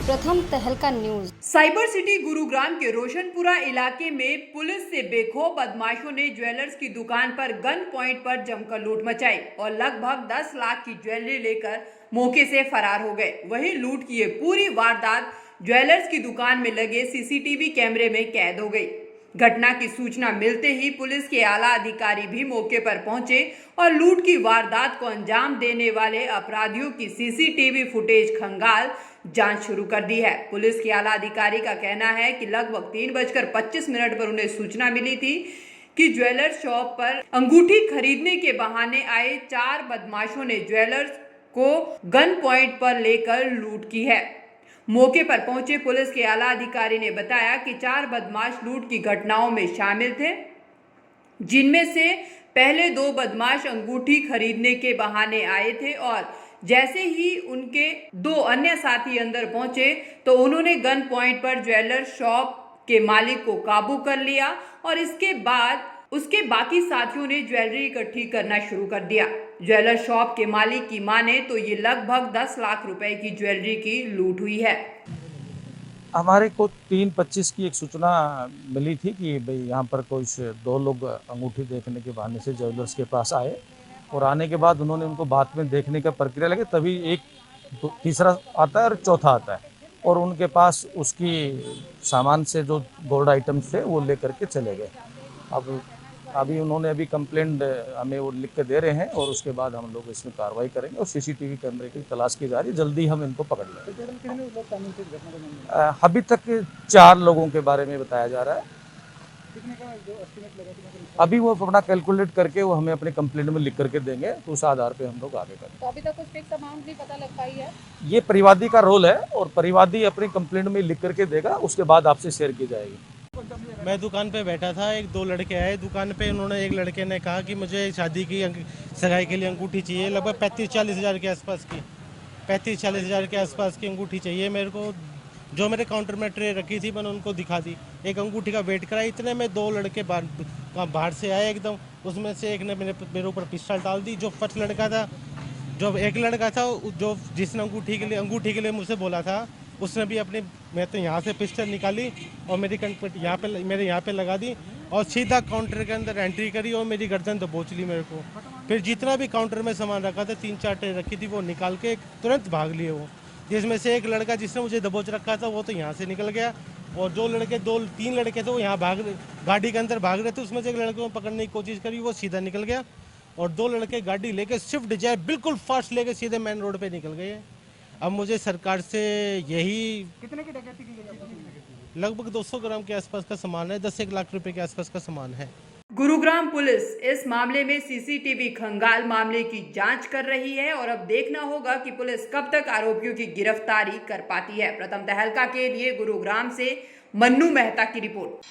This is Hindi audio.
प्रथम तहलका न्यूज। साइबर सिटी गुरुग्राम के रोशनपुरा इलाके में पुलिस से बेखौफ बदमाशों ने ज्वेलर्स की दुकान पर गन पॉइंट पर जमकर लूट मचाई और लगभग 10 लाख की ज्वेलरी लेकर मौके से फरार हो गए। वहीं लूट की ये पूरी वारदात ज्वेलर्स की दुकान में लगे सीसीटीवी कैमरे में कैद हो गई। घटना की सूचना मिलते ही पुलिस के आला अधिकारी भी मौके पर पहुंचे और लूट की वारदात को अंजाम देने वाले अपराधियों की सीसीटीवी फुटेज खंगाल जांच शुरू कर दी है। पुलिस के आला अधिकारी का कहना है कि लगभग 3:25 पर उन्हें सूचना मिली थी कि ज्वेलर्स शॉप पर अंगूठी खरीदने के बहाने आए 4 बदमाशों ने ज्वेलर्स को गन पॉइंट पर लेकर लूट की है। मौके पर पहुंचे पुलिस के आला अधिकारी ने बताया कि 4 बदमाश लूट की घटनाओं में शामिल थे, जिनमें से पहले 2 बदमाश अंगूठी खरीदने के बहाने आए थे और जैसे ही उनके 2 अन्य साथी अंदर पहुंचे तो उन्होंने गन पॉइंट पर ज्वेलर शॉप के मालिक को काबू कर लिया और इसके बाद उसके बाकी साथियों ने ज्वेलरी इकट्ठी करना शुरू कर दिया। ज्वेलर शॉप के मालिक की माने तो ये लगभग 10 लाख रुपए की ज्वेलरी की लूट हुई है। हमारे को 3:25 की एक सूचना मिली थी कि भाई यहाँ पर कोई 2 लोग अंगूठी देखने के बहाने से ज्वेलर्स के पास आए और आने के बाद उन्होंने उनको बाद में देखने का प्रक्रिया लगे, तभी एक तीसरा आता है और चौथा आता है और उनके पास उसकी सामान से जो गोल्ड आइटम्स थे वो लेकर के चले गए। अब अभी उन्होंने कंप्लेंट हमें वो लिख के दे रहे हैं और उसके बाद हम लोग इसमें कार्रवाई करेंगे और सीसीटीवी कैमरे की तलाश की जा रही है। जल्दी हम इनको पकड़ लेंगे। अभी तक 4 लोगों के बारे में बताया जा रहा है। अभी वो अपना कैलकुलेट करके वो हमें अपने कंप्लेंट में लिख करके देंगे, तो उस आधार पे हम लोग आगे करेंगे। तो अभी तक कुछ फिक्स अमाउंट नहीं पता लग पाई है। ये परिवादी का रोल है और परिवादी अपनी कंप्लेंट में लिख करके देगा, उसके बाद आपसे शेयर की जाएगी। मैं दुकान पे बैठा था, 1-2 लड़के आए दुकान पे। उन्होंने एक लड़के ने कहा कि मुझे शादी की सगाई के लिए अंगूठी चाहिए, लगभग 35-40 हज़ार के आसपास की 35-40 हज़ार के आसपास की अंगूठी चाहिए मेरे को। जो मेरे काउंटर में ट्रे रखी थी मैंने उनको दिखा दी, एक अंगूठी का वेट करा। इतने में 2 लड़के बाहर से आए एकदम, उसमें से एक ने मेरे ऊपर पिस्टल डाल दी। जो फर्स्ट लड़का था, जो एक लड़का था जो जिसने अंगूठी के लिए मुझसे बोला था, उसने भी मैं तो यहाँ से पिस्टल निकाली और मेरे यहाँ पे लगा दी और सीधा काउंटर के अंदर एंट्री करी और मेरी गर्दन दबोच ली मेरे को। फिर जितना भी काउंटर में सामान रखा था, 3-4 ट्रे रखी थी, वो निकाल के तुरंत भाग लिए वो। जिसमें से एक लड़का जिसने मुझे दबोच रखा था वो तो यहाँ से निकल गया और 2-3 लड़के थे वो यहाँ गाड़ी के अंदर भाग रहे थे। उसमें से एक लड़के को पकड़ने की कोशिश करी, वो सीधा निकल गया और 2 लड़के गाड़ी लेके स्विफ्ट डिजायर बिल्कुल फास्ट लेके सीधे मेन रोड पे निकल गए। अब मुझे सरकार से यही, कितने की डकैती की गई? लगभग 200 ग्राम के आसपास का सामान है, 10-1 लाख रुपए के आसपास का सामान है। गुरुग्राम पुलिस इस मामले में सीसीटीवी खंगाल मामले की जांच कर रही है और अब देखना होगा कि पुलिस कब तक आरोपियों की गिरफ्तारी कर पाती है। प्रथम तहलका के लिए गुरुग्राम से मन्नू मेहता की रिपोर्ट।